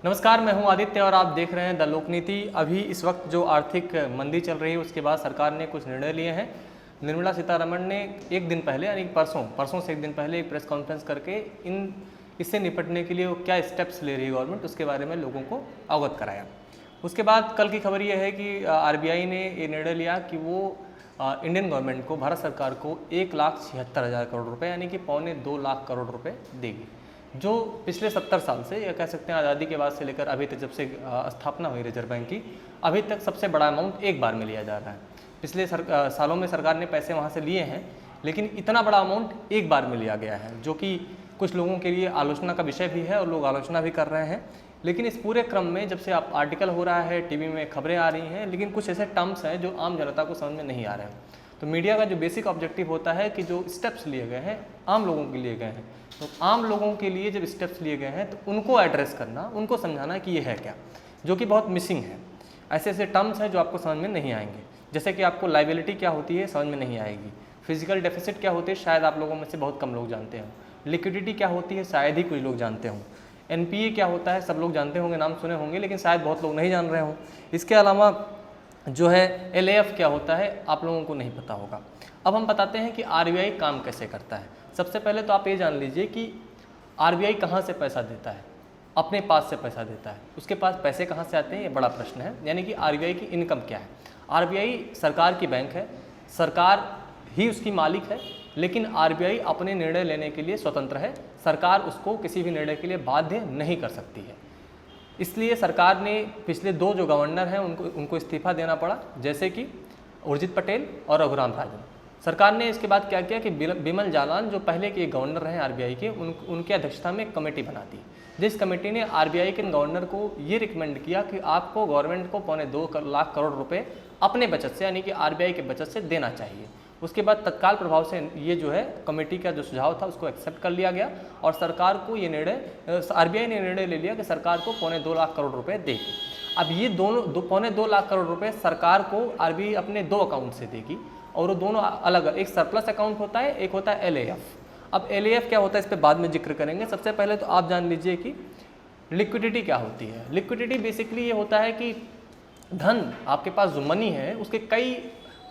नमस्कार, मैं हूं आदित्य और आप देख रहे हैं द लोकनीति। अभी इस वक्त जो आर्थिक मंदी चल रही है उसके बाद सरकार ने कुछ निर्णय लिए हैं। निर्मला सीतारमण ने एक दिन पहले यानी परसों से एक दिन पहले एक प्रेस कॉन्फ्रेंस करके इससे निपटने के लिए वो क्या स्टेप्स ले रही है गवर्नमेंट, उसके बारे में लोगों को अवगत कराया। उसके बाद कल की खबर ये है कि आरबीआई ने ये निर्णय लिया कि वो इंडियन गवर्नमेंट को, भारत सरकार को 1,76,000 करोड़ रुपये यानी कि 1.25 लाख करोड़ रुपये देगी, जो पिछले 70 साल से या कह सकते हैं आज़ादी के बाद से लेकर अभी तक, जब से स्थापना हुई रिजर्व बैंक की, अभी तक सबसे बड़ा अमाउंट एक बार में लिया जा रहा है। पिछले सालों में सरकार ने पैसे वहाँ से लिए हैं, लेकिन इतना बड़ा अमाउंट एक बार में लिया गया है, जो कि कुछ लोगों के लिए आलोचना का विषय भी है और लोग आलोचना भी कर रहे हैं। लेकिन इस पूरे क्रम में जब से आप आर्टिकल हो रहा है, टीवी में खबरें आ रही हैं, लेकिन कुछ ऐसे टर्म्स हैं जो आम जनता को समझ में नहीं आ रहे हैं। तो मीडिया का जो बेसिक ऑब्जेक्टिव होता है कि जो स्टेप्स लिए गए हैं आम लोगों के लिए गए हैं, तो आम लोगों के लिए जब स्टेप्स लिए गए हैं तो उनको एड्रेस करना, उनको समझाना कि ये है क्या, जो कि बहुत मिसिंग है। ऐसे ऐसे टर्म्स हैं जो आपको समझ में नहीं आएंगे, जैसे कि आपको लायबिलिटी क्या होती है समझ में नहीं आएगी, फिजिकल डेफिसिट क्या होती है शायद आप लोगों में से बहुत कम लोग जानते हों, लिक्विडिटी क्या होती है शायद ही कुछ लोग जानते हों, एनपीए क्या होता है सब लोग जानते होंगे, नाम सुने होंगे, लेकिन शायद बहुत लोग नहीं जान रहे हों। इसके अलावा जो है एलएएफ क्या होता है आप लोगों को नहीं पता होगा। अब हम बताते हैं कि आरबीआई काम कैसे करता है। सबसे पहले तो आप ये जान लीजिए कि आरबीआई कहाँ से पैसा देता है, अपने पास से पैसा देता है। उसके पास पैसे कहाँ से आते हैं ये बड़ा प्रश्न है, यानी कि आरबीआई की इनकम क्या है। आरबीआई सरकार की बैंक है, सरकार ही उसकी मालिक है, लेकिन आरबीआई अपने निर्णय लेने के लिए स्वतंत्र है, सरकार उसको किसी भी निर्णय के लिए बाध्य नहीं कर सकती है। इसलिए सरकार ने पिछले दो जो गवर्नर हैं उनको इस्तीफा देना पड़ा, जैसे कि उर्जित पटेल और रघुराम राजन। सरकार ने इसके बाद क्या किया कि बिमल जालान जो पहले के गवर्नर रहे आरबीआई के, उनकी अध्यक्षता में एक कमेटी बना दी, जिस कमेटी ने आरबीआई के गवर्नर को ये रिकमेंड किया कि आपको गवर्नमेंट को 1.25 लाख करोड़ रुपए अपने बचत से यानी कि आरबीआई के बचत से देना चाहिए। उसके बाद तत्काल प्रभाव से ये जो है कमेटी का जो सुझाव था उसको एक्सेप्ट कर लिया गया और सरकार को ये निर्णय, आरबीआई ने निर्णय ले लिया कि सरकार को 1.25 लाख करोड़ रुपए देगी। अब ये दोनों 1.25 लाख करोड़ रुपए सरकार को आरबीआई अपने दो अकाउंट से देगी और वो दोनों अलग, एक सरप्लस अकाउंट होता है, एक होता है एलएएफ। अब एलएएफ क्या होता है इस पर बाद में जिक्र करेंगे। सबसे पहले तो आप जान लीजिए कि लिक्विडिटी क्या होती है। लिक्विडिटी बेसिकली ये होता है कि धन, आपके पास जो मनी है उसके कई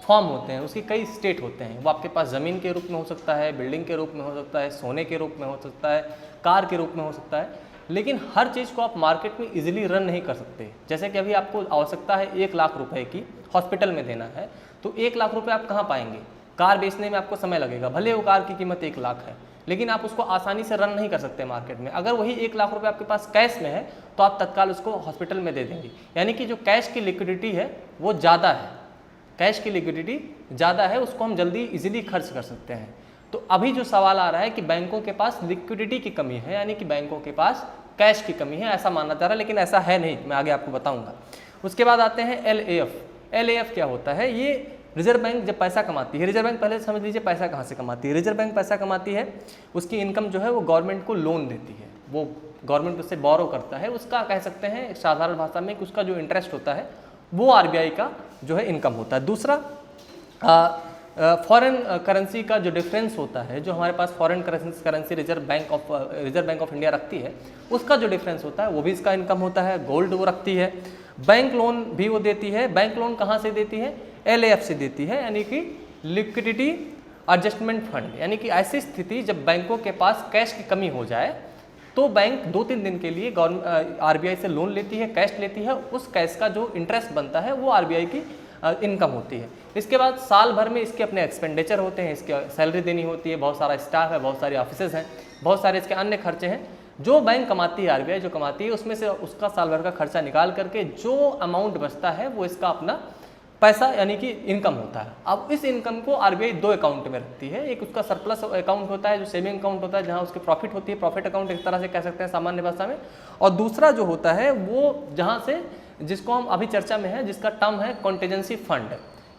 फॉर्म होते हैं, उसके कई स्टेट होते हैं। वो आपके पास ज़मीन के रूप में हो सकता है, बिल्डिंग के रूप में हो सकता है, सोने के रूप में हो सकता है, कार के रूप में हो सकता है, लेकिन हर चीज़ को आप मार्केट में इजीली रन नहीं कर सकते। जैसे कि अभी आपको आवश्यकता है 1 लाख रुपए की, हॉस्पिटल में देना है, तो 1 लाख रुपए आप कहाँ पाएंगे। कार बेचने में आपको समय लगेगा, भले वो कार की कीमत 1 लाख है, लेकिन आप उसको आसानी से रन नहीं कर सकते मार्केट में। अगर वही 1 लाख रुपए आपके पास कैश में है तो आप तत्काल उसको हॉस्पिटल में दे देंगे, यानी कि जो कैश की लिक्विडिटी है वो ज़्यादा है, कैश की लिक्विडिटी ज़्यादा है, उसको हम जल्दी इजीली खर्च कर सकते हैं। तो अभी जो सवाल आ रहा है कि बैंकों के पास लिक्विडिटी की कमी है, यानी कि बैंकों के पास कैश की कमी है, ऐसा माना जा रहा है, लेकिन ऐसा है नहीं, मैं आगे आपको बताऊंगा। उसके बाद आते हैं एलएएफ। एलएएफ क्या होता है, ये रिजर्व बैंक जब पैसा कमाती है, रिजर्व बैंक पहले समझ लीजिए पैसा कहाँ से कमाती है। रिजर्व बैंक पैसा कमाती है, उसकी इनकम जो है वो गवर्नमेंट को लोन देती है, वो गवर्नमेंट उससे बोरो करता है, उसका कह सकते हैं साधारण भाषा में कि उसका जो इंटरेस्ट होता है वो आरबीआई का जो है इनकम होता है। दूसरा फॉरेन करेंसी का जो डिफरेंस होता है, जो हमारे पास foreign currency reserve bank of India रखती है, उसका जो डिफरेंस होता है वो भी इसका इनकम होता है। गोल्ड वो रखती है, बैंक लोन भी वो देती है। बैंक लोन कहाँ से देती है, एलएएफ से देती है, यानी कि लिक्विडिटी एडजस्टमेंट फंड। यानी कि ऐसी स्थिति जब बैंकों के पास कैश की कमी हो जाए तो बैंक 2-3 दिन के लिए आरबीआई से लोन लेती है, कैश लेती है, उस कैश का जो इंटरेस्ट बनता है वो आरबीआई की इनकम होती है। इसके बाद साल भर में इसके अपने एक्सपेंडिचर होते हैं, इसके सैलरी देनी होती है, बहुत सारा स्टाफ है, बहुत सारे ऑफिसेज हैं, बहुत सारे इसके अन्य खर्चे हैं। जो बैंक कमाती है, आरबीआई जो कमाती है, उसमें से उसका साल भर का खर्चा निकाल करके जो अमाउंट बचता है वो इसका अपना पैसा यानी कि इनकम होता है। अब इस इनकम को आरबीआई 2 अकाउंट में रखती है। एक उसका सरप्लस अकाउंट होता है जो सेविंग अकाउंट होता है, जहां उसकी प्रॉफिट होती है, प्रॉफिट अकाउंट एक तरह से कह सकते हैं सामान्य भाषा में। और दूसरा जो होता है वो जहां से, जिसको हम अभी चर्चा में है, जिसका टर्म है कॉन्टीजेंसी फंड।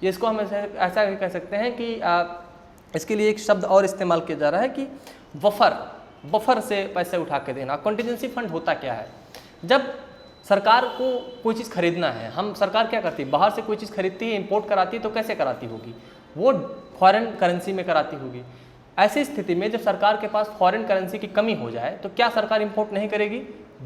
ये इसको हम ऐसा कह सकते हैं कि इसके लिए एक शब्द और इस्तेमाल किया जा रहा है कि बफर से पैसे उठा के देना। कॉन्टीजेंसी फंड होता क्या है, जब सरकार को कोई चीज़ खरीदना है, हम सरकार क्या करती है, बाहर से कोई चीज़ खरीदती है, इंपोर्ट कराती है, तो कैसे कराती होगी, वो फॉरेन करेंसी में कराती होगी। ऐसी स्थिति में जब सरकार के पास फॉरेन करेंसी की कमी हो जाए तो क्या सरकार इंपोर्ट नहीं करेगी?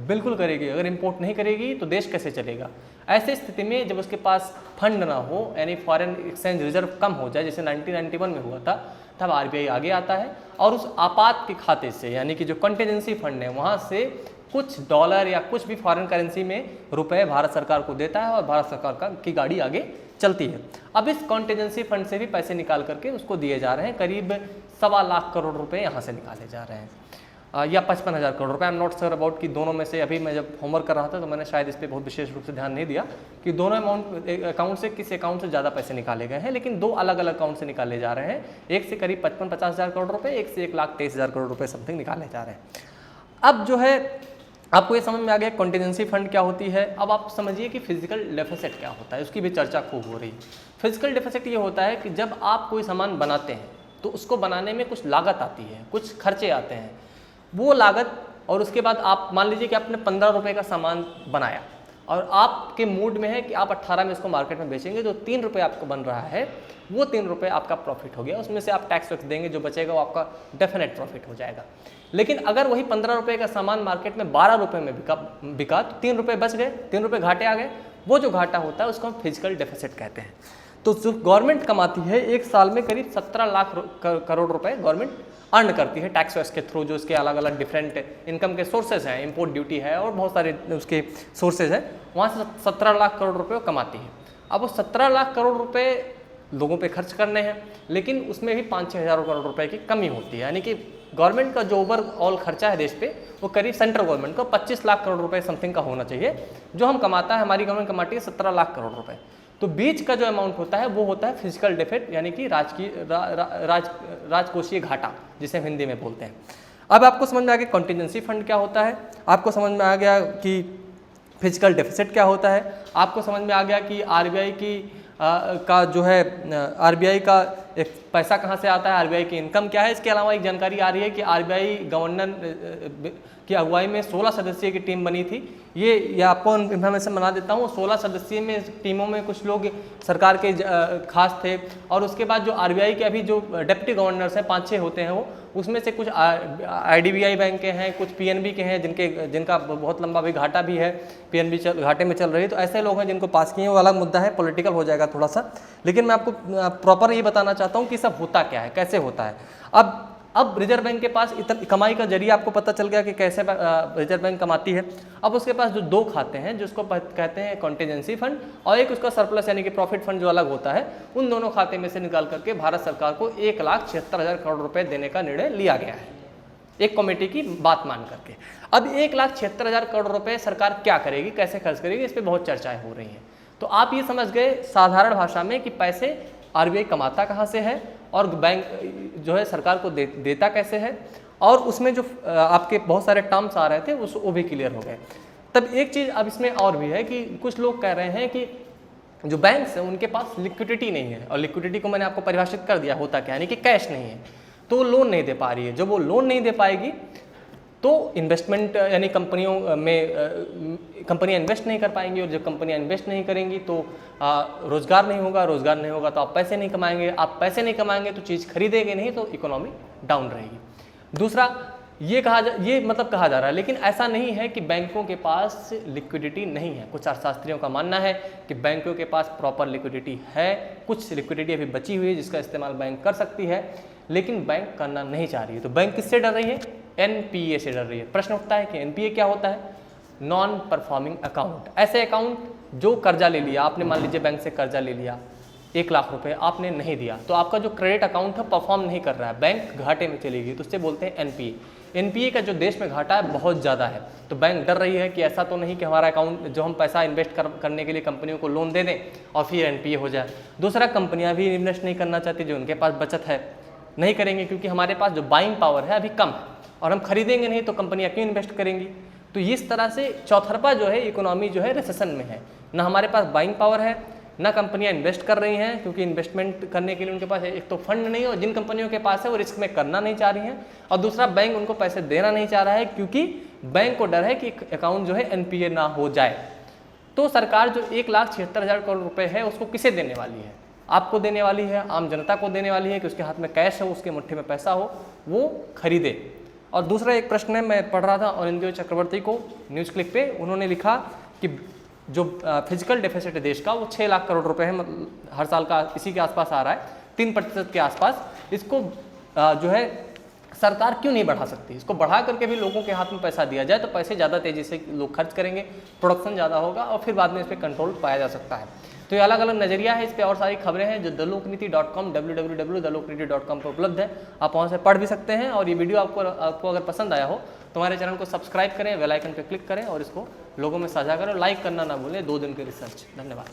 बिल्कुल करेगी। अगर इंपोर्ट नहीं करेगी तो देश कैसे चलेगा? ऐसी स्थिति में जब उसके पास फंड ना हो, यानी फॉरेन एक्सचेंज रिजर्व कम हो जाए, जैसे 1991 में हुआ था, तब आरबीआई आगे आता है और उस आपात के खाते से, यानी कि जो कंटिजेंसी फंड है, वहाँ से कुछ डॉलर या कुछ भी फॉरेन करेंसी में रुपए भारत सरकार को देता है और भारत सरकार की गाड़ी आगे चलती है। अब इस कॉन्टीजेंसी फंड से भी पैसे निकाल करके उसको दिए जा रहे हैं, करीब 1.25 लाख करोड़ रुपए यहाँ से निकाले जा रहे हैं, या 55,000 करोड़ रुपए। I am not sure about कि दोनों में से, अभी मैं जब होमवर्क कर रहा था तो मैंने शायद इस पर बहुत विशेष रूप से ध्यान नहीं दिया कि दोनों अकाउंट से किस अकाउंट से ज़्यादा पैसे निकाले गए हैं, लेकिन 2 अलग अलग अकाउंट से निकाले जा रहे हैं। एक से करीब 55-50,000 करोड़ रुपये, एक से 1,23,000 करोड़ रुपये समथिंग निकाले जा रहे हैं। अब जो है आपको ये समझ में आ गया कॉन्टीजेंसी फंड क्या होती है। अब आप समझिए कि फिजिकल डेफिसिट क्या होता है, उसकी भी चर्चा खूब हो रही है। फिजिकल डेफिसिट ये होता है कि जब आप कोई सामान बनाते हैं तो उसको बनाने में कुछ लागत आती है, कुछ खर्चे आते हैं, वो लागत, और उसके बाद आप मान लीजिए कि आपने 15 रुपये का सामान बनाया और आपके मूड में है कि आप 18 में इसको मार्केट में बेचेंगे, तो 3 रुपये आपको बन रहा है, वो 3 रुपये आपका प्रॉफिट हो गया, उसमें से आप टैक्स वैक्स देंगे, जो बचेगा वो आपका डेफिनेट प्रॉफिट हो जाएगा। लेकिन अगर वही 15 रुपये का सामान मार्केट में 12 रुपये में बिका तो 3 रुपये बच गए, 3 रुपये घाटे आ गए। वो जो घाटा होता है उसको हम फिजिकल डेफिसिट कहते हैं। तो जो गवर्नमेंट कमाती है एक साल में करीब 17 लाख करोड़ रुपए गवर्नमेंट अर्न करती है टैक्स वैक्स के थ्रू, जो उसके अलग अलग डिफरेंट इनकम के सोर्सेज हैं, इंपोर्ट ड्यूटी है और बहुत सारे उसके सोर्सेज हैं, वहाँ से 17 लाख करोड़ रुपये कमाती है। अब वो 17 लाख करोड़ रुपए लोगों पे खर्च करने हैं, लेकिन उसमें भी 5-6 हज़ार करोड़ रुपए की कमी होती है, यानी कि गवर्नमेंट का जो ओवरऑल खर्चा है देश पे वो करीब सेंट्रल गवर्नमेंट को 25 लाख करोड़ रुपए समथिंग का होना चाहिए। जो हम कमाता है, हमारी गवर्नमेंट कमाती है 17 लाख करोड़ रुपए। तो बीच का जो अमाउंट होता है वो होता है फिजिकल डेफिसिट, यानी कि राजकोषीय घाटा, जिसे हम हिंदी में बोलते हैं। अब आपको समझ में आ गया कॉन्टीजेंसी फंड क्या होता है, आपको समझ में आ गया कि फिजिकल डेफिसिट क्या होता है, आपको समझ में आ गया कि आरबीआई की का जो है आरबीआई का एक पैसा कहाँ से आता है, आरबीआई की इनकम क्या है। इसके अलावा एक जानकारी आ रही है कि आरबीआई गवर्नर की अगुवाई में 16 सदस्यीय की टीम बनी थी। ये आपको इन्फॉर्मेशन बना देता हूँ। 16 सदस्यीय में टीमों में कुछ लोग सरकार के खास थे, और उसके बाद जो आरबीआई के अभी जो डिप्टी गवर्नर्स हैं 5-6 होते हैं, वो उसमें से कुछ आईडीबीआई बैंक के हैं, कुछ पीएनबी के हैं, जिनका बहुत लंबा भी घाटा भी है, पीएनबी घाटे में चल रही है। तो ऐसे लोग हैं जिनको पास किए, वो अलग मुद्दा है, पॉलिटिकल हो जाएगा थोड़ा सा, लेकिन मैं आपको प्रॉपर ये बताना चाहता हूँ कि सब होता क्या है, कैसे होता है। अब रिजर्व बैंक के पास इतना कमाई का जरिया आपको पता चल गया कि कैसे रिजर्व बैंक कमाती है। अब उसके पास जो 2 खाते हैं, जिसको कहते हैं कॉन्टीजेंसी फंड, और एक उसका सरप्लस यानी कि प्रॉफिट फंड जो अलग होता है, उन दोनों खाते में से निकाल करके भारत सरकार को 1,76,000 करोड़ रुपए देने का निर्णय लिया गया है, एक कमेटी की बात मान करके। अब 1,76,000 करोड़ रुपए सरकार क्या करेगी, कैसे खर्च करेगी, इस पर बहुत चर्चाएं हो रही हैं। तो आप ये समझ गए साधारण भाषा में कि पैसे आरबीआई कमाता कहाँ से है और बैंक जो है सरकार को देता कैसे है, और उसमें जो आपके बहुत सारे टर्म्स आ रहे थे वो भी क्लियर हो गए। तब एक चीज़ अब इसमें और भी है कि कुछ लोग कह रहे हैं कि जो बैंक्स हैं उनके पास लिक्विडिटी नहीं है, और लिक्विडिटी को मैंने आपको परिभाषित कर दिया होता क्या, यानी कि कैश नहीं है, तो वो लोन नहीं दे पा रही है। जब वो लोन नहीं दे पाएगी तो इन्वेस्टमेंट, यानी कंपनियां इन्वेस्ट नहीं कर पाएंगी, और जब कंपनियां इन्वेस्ट नहीं करेंगी तो रोज़गार नहीं होगा, रोज़गार नहीं होगा तो आप पैसे नहीं कमाएंगे, आप पैसे नहीं कमाएंगे तो चीज़ खरीदेंगे नहीं, तो इकोनॉमी डाउन रहेगी। दूसरा ये कहा जा रहा है, लेकिन ऐसा नहीं है कि बैंकों के पास लिक्विडिटी नहीं है। कुछ अर्थशास्त्रियों का मानना है कि बैंकों के पास प्रॉपर लिक्विडिटी है, कुछ लिक्विडिटी अभी बची हुई है जिसका इस्तेमाल बैंक कर सकती है, लेकिन बैंक करना नहीं चाह रही है। तो बैंक किससे डर रही है? एनपीए से डर रही है। प्रश्न उठता है कि एनपीए क्या होता है? Non performing account. ऐसे अकाउंट जो कर्जा ले लिया आपने, मान लीजिए बैंक से कर्जा ले लिया 1 लाख रुपए, आपने नहीं दिया, तो आपका जो क्रेडिट अकाउंट है परफॉर्म नहीं कर रहा है, बैंक घाटे में चली गई, तो उससे बोलते हैं एनपीए। एनपीए का जो देश में घाटा है बहुत ज़्यादा है, तो बैंक डर रही है कि ऐसा तो नहीं कि हमारा अकाउंट जो हम पैसा इन्वेस्ट करने के लिए कंपनियों को लोन दे दें और फिर एनपीए हो जाए। दूसरा, कंपनियां भी इन्वेस्ट नहीं करना चाहती, जो उनके पास बचत है नहीं करेंगे, क्योंकि हमारे पास जो बाइंग पावर है अभी कम है, और हम खरीदेंगे नहीं तो कंपनियां क्यों इन्वेस्ट करेंगी। तो इस तरह से चौथरफा जो है इकोनॉमी जो है रिसेशन में है, ना हमारे पास बाइंग पावर है, ना कंपनियां इन्वेस्ट कर रही हैं, क्योंकि इन्वेस्टमेंट करने के लिए उनके पास एक तो फंड नहीं है, और जिन कंपनियों के पास है वो रिस्क में करना नहीं चाह रही हैं, और दूसरा बैंक उनको पैसे देना नहीं चाह रहा है, क्योंकि बैंक को डर है कि अकाउंट जो है एनपीए ना हो जाए। तो सरकार जो 1,76,000 करोड़ रुपए है उसको किसे देने वाली है? आपको देने वाली है, आम जनता को देने वाली है कि उसके हाथ में कैश हो, उसके मुट्ठी में पैसा हो, वो खरीदे। और दूसरा एक प्रश्न है, मैं पढ़ रहा था अनिंद्य चक्रवर्ती को न्यूज़ क्लिक पे, उन्होंने लिखा कि जो फिजिकल डेफिसिट है देश का वो 6 लाख करोड़ रुपए है, मतलब हर साल का इसी के आसपास आ रहा है, 3% के आसपास। इसको जो है सरकार क्यों नहीं बढ़ा सकती? इसको बढ़ा करके भी लोगों के हाथ में पैसा दिया जाए तो पैसे ज़्यादा तेज़ी से लोग खर्च करेंगे, प्रोडक्शन ज़्यादा होगा और फिर बाद में इस पर कंट्रोल पाया जा सकता है। तो ये अलग अलग नज़रिया है, इस पर और सारी खबरें हैं जो thelokaniti.com www.thelokaniti.com पर उपलब्ध है, आप वहाँ से पढ़ भी सकते हैं। और ये वीडियो आपको अगर पसंद आया हो तो हमारे चैनल को सब्सक्राइब करें, बेल आइकन पर क्लिक करें और इसको लोगों में साझा करें और लाइक करना ना भूलें। 2 दिन की रिसर्च। धन्यवाद।